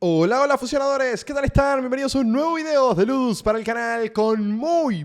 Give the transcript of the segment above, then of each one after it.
Hola, hola fusionadores, ¿qué tal están? Bienvenidos a un nuevo video de Ludus para el canal con muy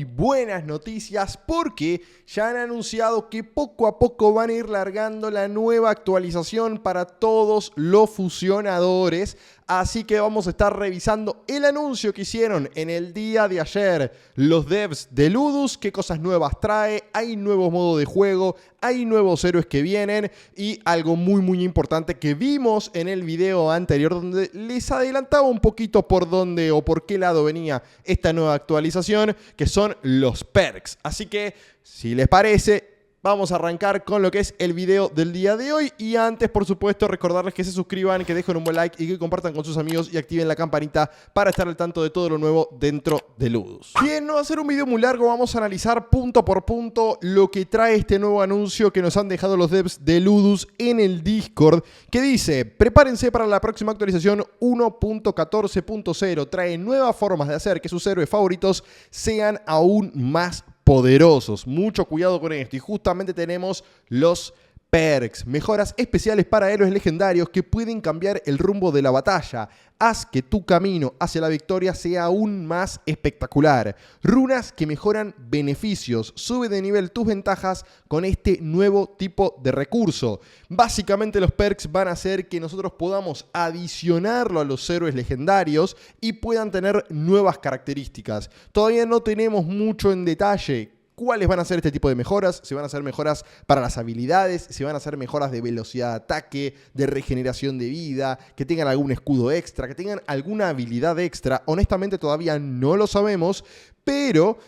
buenas noticias porque ya han anunciado que poco a poco van a ir largando la nueva actualización para todos los fusionadores. Así que vamos a estar revisando el anuncio que hicieron en el día de ayer los devs de Ludus, qué cosas nuevas trae, hay nuevos modos de juego, hay nuevos héroes que vienen y algo muy importante que vimos en el video anterior donde les adelantaba un poquito por dónde o por qué lado venía esta nueva actualización, que son los perks. Así que, si les parece, vamos a arrancar con lo que es el video del día de hoy. Y antes, por supuesto, recordarles que se suscriban, que dejen un buen like y que compartan con sus amigos y activen la campanita para estar al tanto de todo lo nuevo dentro de Ludus. Bien, no va a ser un video muy largo, vamos a analizar punto por punto lo que trae este nuevo anuncio que nos han dejado los devs de Ludus en el Discord, que dice: prepárense para la próxima actualización 1.14.0. Trae nuevas formas de hacer que sus héroes favoritos sean aún más poderosos. Mucho cuidado con esto. Y justamente tenemos los perks, mejoras especiales para héroes legendarios que pueden cambiar el rumbo de la batalla. Haz que tu camino hacia la victoria sea aún más espectacular. Runas que mejoran beneficios. Sube de nivel tus ventajas con este nuevo tipo de recurso. Básicamente los perks van a hacer que nosotros podamos adicionarlo a los héroes legendarios y puedan tener nuevas características. Todavía no tenemos mucho en detalle cuáles van a ser este tipo de mejoras. Si van a ser mejoras para las habilidades, si van a ser mejoras de velocidad de ataque, de regeneración de vida, que tengan algún escudo extra, que tengan alguna habilidad extra. Honestamente todavía no lo sabemos, pero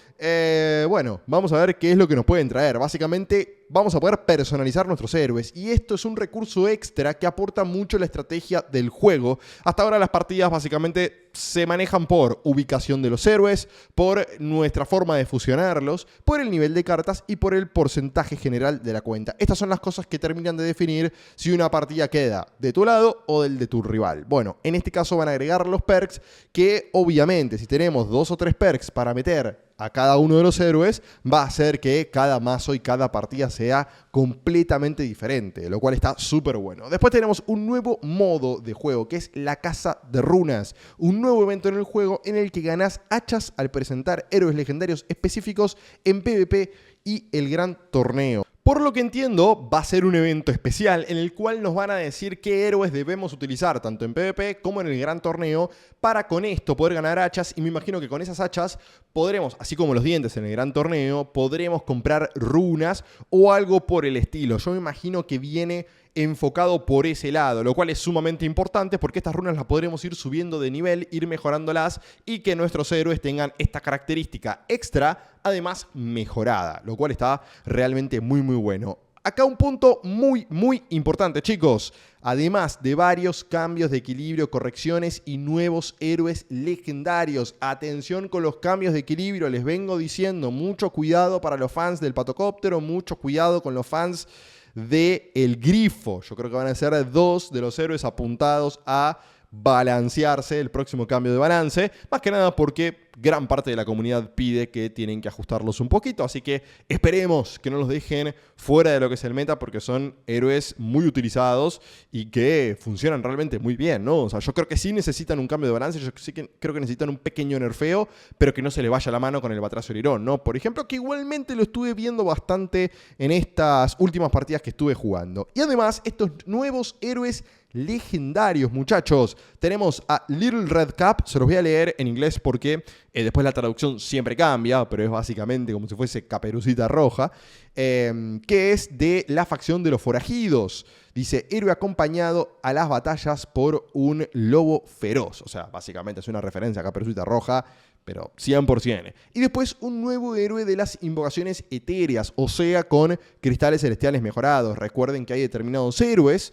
bueno, vamos a ver qué es lo que nos pueden traer. Básicamente vamos a poder personalizar nuestros héroes y esto es un recurso extra que aporta mucho a la estrategia del juego. Hasta ahora las partidas básicamente se manejan por ubicación de los héroes, por nuestra forma de fusionarlos, por el nivel de cartas y por el porcentaje general de la cuenta. Estas son las cosas que terminan de definir si una partida queda de tu lado o del de tu rival. Bueno, en este caso van a agregar los perks que obviamente si tenemos 2 o 3 perks para meter a cada uno de los héroes, va a hacer que cada mazo y cada partida sea completamente diferente, lo cual está súper bueno. Después tenemos un nuevo modo de juego, que es la Caza de Runas. Un nuevo evento en el juego en el que ganás hachas al presentar héroes legendarios específicos en PvP y el gran torneo. Por lo que entiendo, va a ser un evento especial en el cual nos van a decir qué héroes debemos utilizar, tanto en PvP como en el gran torneo, para con esto poder ganar hachas. Y me imagino que con esas hachas podremos, así como los dientes en el gran torneo, podremos comprar runas o algo por el estilo. Yo me imagino que viene enfocado por ese lado, lo cual es sumamente importante porque estas runas las podremos ir subiendo de nivel, ir mejorándolas y que nuestros héroes tengan esta característica extra, además mejorada, lo cual está realmente muy bueno. Acá un punto muy importante, chicos. Además de varios cambios de equilibrio, correcciones y nuevos héroes legendarios. Atención con los cambios de equilibrio, les vengo diciendo, mucho cuidado para los fans del Patocóptero, mucho cuidado con los fans de el Grifo. Yo creo que van a ser 2 de los héroes apuntados a balancearse, el próximo cambio de balance, más que nada porque gran parte de la comunidad pide que tienen que ajustarlos un poquito, así que esperemos que no los dejen fuera de lo que es el meta porque son héroes muy utilizados y que funcionan realmente muy bien, ¿no? O sea, yo creo que sí necesitan un cambio de balance, yo sí que creo que necesitan un pequeño nerfeo, pero que no se le vaya la mano con el Batracio Lirón, ¿no? Por ejemplo, que igualmente lo estuve viendo bastante en estas últimas partidas que estuve jugando. Y además, estos nuevos héroes legendarios, muchachos. Tenemos a Little Red Cap, se los voy a leer en inglés porque después la traducción siempre cambia, pero es básicamente como si fuese Caperucita Roja, que es de la facción de los forajidos. Dice, héroe acompañado a las batallas por un lobo feroz. O sea, básicamente es una referencia a Caperucita Roja, pero 100%. Y después un nuevo héroe de las invocaciones etéreas, o sea, con cristales celestiales mejorados. Recuerden que hay determinados héroes,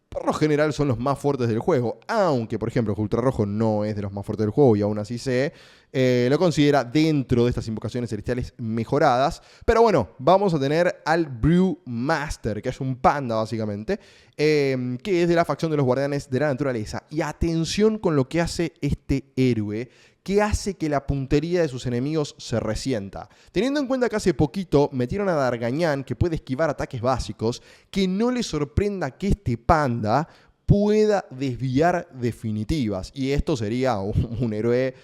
por lo general son los más fuertes del juego, aunque por ejemplo Ultra Rojo no es de los más fuertes del juego y aún así lo considera dentro de estas invocaciones celestiales mejoradas. Pero bueno, vamos a tener al Brewmaster, que es un panda básicamente, que es de la facción de los guardianes de la naturaleza. Y atención con lo que hace este héroe, que hace que la puntería de sus enemigos se resienta. Teniendo en cuenta que hace poquito metieron a Dargañán, que puede esquivar ataques básicos, que no le sorprenda que este panda pueda desviar definitivas. Y esto sería un héroe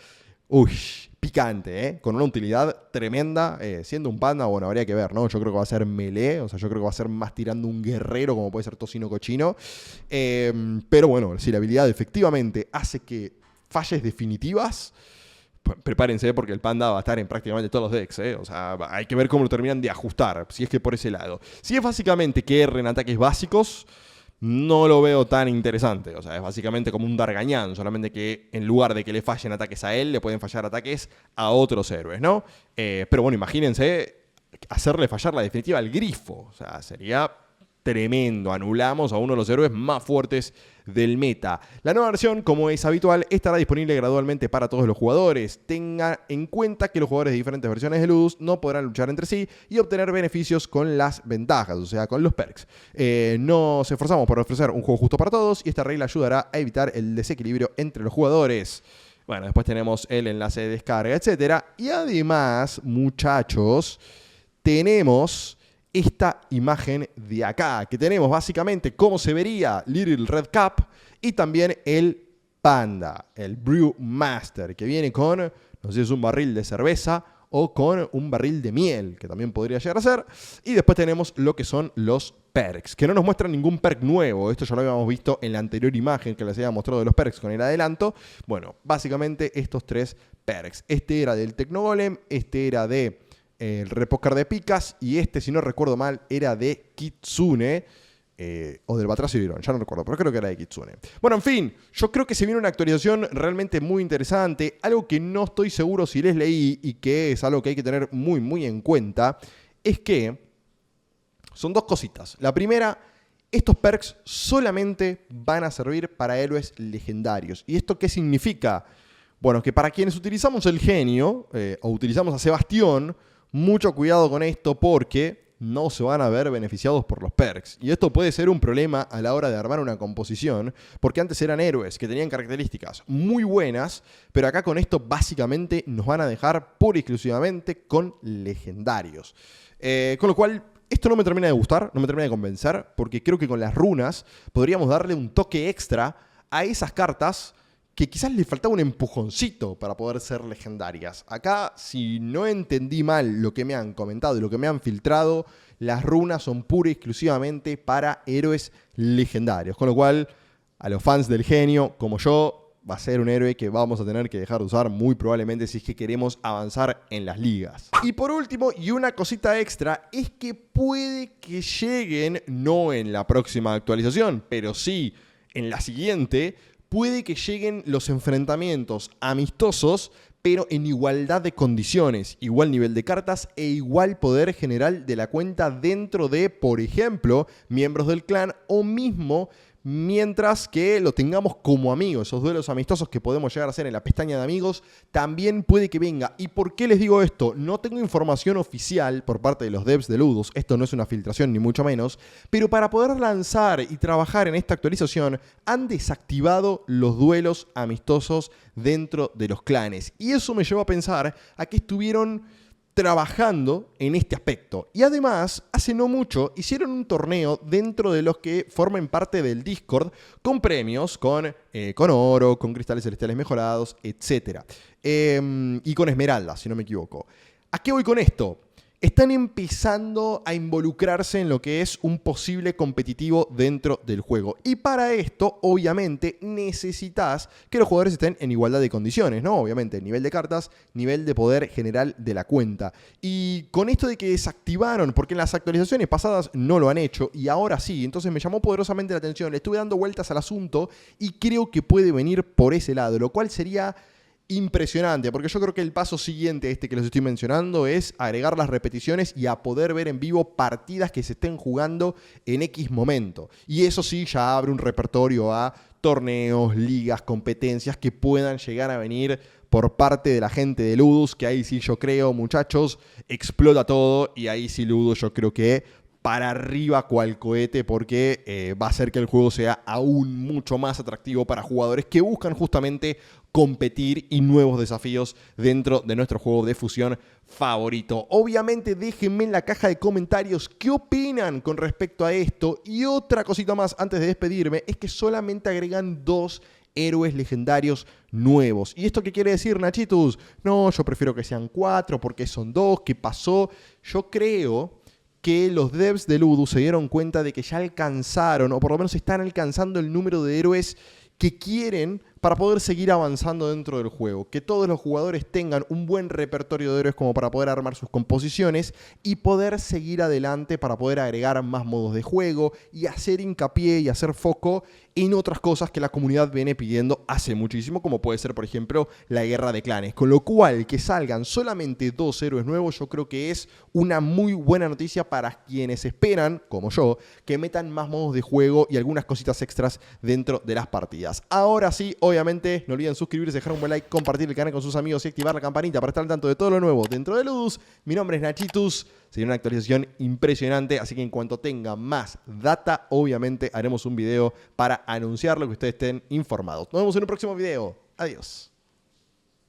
picante, con una utilidad tremenda. Siendo un panda, bueno, habría que ver, ¿no? Yo creo que va a ser melee, o sea, yo creo que va a ser más tirando un guerrero como puede ser Tocino Cochino. Pero bueno, si la habilidad efectivamente hace que falles definitivas, prepárense porque el panda va a estar en prácticamente todos los decks, O sea, hay que ver cómo lo terminan de ajustar, si es que por ese lado. Si es básicamente que erren ataques básicos, no lo veo tan interesante. O sea, es básicamente como un Dargañán, solamente que en lugar de que le fallen ataques a él, le pueden fallar ataques a otros héroes, ¿no? Pero bueno, imagínense hacerle fallar la definitiva al Grifo. O sea, sería tremendo. Anulamos a uno de los héroes más fuertes del meta. La nueva versión, como es habitual, estará disponible gradualmente para todos los jugadores. Tengan en cuenta que los jugadores de diferentes versiones de Ludus no podrán luchar entre sí y obtener beneficios con las ventajas, o sea, con los perks. Nos esforzamos por ofrecer un juego justo para todos y esta regla ayudará a evitar el desequilibrio entre los jugadores. Bueno, después tenemos el enlace de descarga, etc. Y además, muchachos, tenemos esta imagen de acá, que tenemos básicamente cómo se vería Little Red Cap y también el panda, el Brew Master, que viene con, no sé si es un barril de cerveza o con un barril de miel, que también podría llegar a ser. Y después tenemos lo que son los perks, que no nos muestran ningún perk nuevo. Esto ya lo habíamos visto en la anterior imagen que les había mostrado de los perks con el adelanto. Bueno, básicamente estos tres perks. Este era del Tecnogolem, este era de el Repócar de Picas y este, si no recuerdo mal, era de Kitsune o del Batracio de Irón, ya no recuerdo, pero creo que era de Kitsune. Bueno, en fin, yo creo que se viene una actualización realmente muy interesante, algo que no estoy seguro si les leí y que es algo que hay que tener muy, muy en cuenta, es que son dos cositas. La primera, estos perks solamente van a servir para héroes legendarios. ¿Y esto qué significa? Bueno, que para quienes utilizamos el genio o utilizamos a Sebastión, mucho cuidado con esto porque no se van a ver beneficiados por los perks. Y esto puede ser un problema a la hora de armar una composición, porque antes eran héroes que tenían características muy buenas, pero acá con esto básicamente nos van a dejar pura y exclusivamente con legendarios. Con lo cual, esto no me termina de gustar, no me termina de convencer, porque creo que con las runas podríamos darle un toque extra a esas cartas que quizás le faltaba un empujoncito para poder ser legendarias. Acá, si no entendí mal lo que me han comentado y lo que me han filtrado, las runas son pura y exclusivamente para héroes legendarios. Con lo cual, a los fans del genio, como yo, va a ser un héroe que vamos a tener que dejar de usar muy probablemente si es que queremos avanzar en las ligas. Y por último, y una cosita extra, es que puede que lleguen, no en la próxima actualización, pero sí en la siguiente, puede que lleguen los enfrentamientos amistosos, pero en igualdad de condiciones, igual nivel de cartas e igual poder general de la cuenta dentro de, por ejemplo, miembros del clan o mismo mientras que lo tengamos como amigos. Esos duelos amistosos que podemos llegar a hacer en la pestaña de amigos también puede que venga. ¿Y por qué les digo esto? No tengo información oficial por parte de los devs de Ludus, esto no es una filtración ni mucho menos, pero para poder lanzar y trabajar en esta actualización han desactivado los duelos amistosos dentro de los clanes. Y eso me lleva a pensar a que estuvieron trabajando en este aspecto. Y además, hace no mucho, hicieron un torneo dentro de los que formen parte del Discord con premios, con oro, con cristales celestiales mejorados, etc. Y con esmeraldas, si no me equivoco. ¿A qué voy con esto? Están empezando a involucrarse en lo que es un posible competitivo dentro del juego. Y para esto, obviamente, necesitas que los jugadores estén en igualdad de condiciones, ¿no? Obviamente, nivel de cartas, nivel de poder general de la cuenta. Y con esto de que desactivaron, porque en las actualizaciones pasadas no lo han hecho, y ahora sí, entonces me llamó poderosamente la atención. Le estuve dando vueltas al asunto y creo que puede venir por ese lado, lo cual sería impresionante, porque yo creo que el paso siguiente, este que les estoy mencionando, es agregar las repeticiones y a poder ver en vivo partidas que se estén jugando en X momento. Y eso sí, ya abre un repertorio a torneos, ligas, competencias que puedan llegar a venir por parte de la gente de Ludus, que ahí sí yo creo, muchachos, explota todo y ahí sí Ludus yo creo que para arriba cual cohete, porque va a hacer que el juego sea aún mucho más atractivo para jugadores que buscan justamente competir y nuevos desafíos dentro de nuestro juego de fusión favorito. Obviamente déjenme en la caja de comentarios qué opinan con respecto a esto. Y otra cosita más antes de despedirme es que solamente agregan 2 héroes legendarios nuevos. ¿Y esto qué quiere decir, Nachitus? No, yo prefiero que sean 4 porque son 2. ¿Qué pasó? Yo creo que los devs de Ludus se dieron cuenta de que ya alcanzaron, o por lo menos están alcanzando el número de héroes que quieren para poder seguir avanzando dentro del juego. Que todos los jugadores tengan un buen repertorio de héroes como para poder armar sus composiciones y poder seguir adelante para poder agregar más modos de juego y hacer hincapié y hacer foco en otras cosas que la comunidad viene pidiendo hace muchísimo, como puede ser, por ejemplo, la guerra de clanes. Con lo cual, que salgan solamente 2 héroes nuevos, yo creo que es una muy buena noticia para quienes esperan, como yo, que metan más modos de juego y algunas cositas extras dentro de las partidas. Ahora sí, obviamente, no olviden suscribirse, dejar un buen like, compartir el canal con sus amigos y activar la campanita para estar al tanto de todo lo nuevo dentro de Ludus. Mi nombre es Nachitus. Sería una actualización impresionante, así que en cuanto tenga más data, obviamente haremos un video para anunciarlo, que ustedes estén informados. Nos vemos en un próximo video. Adiós.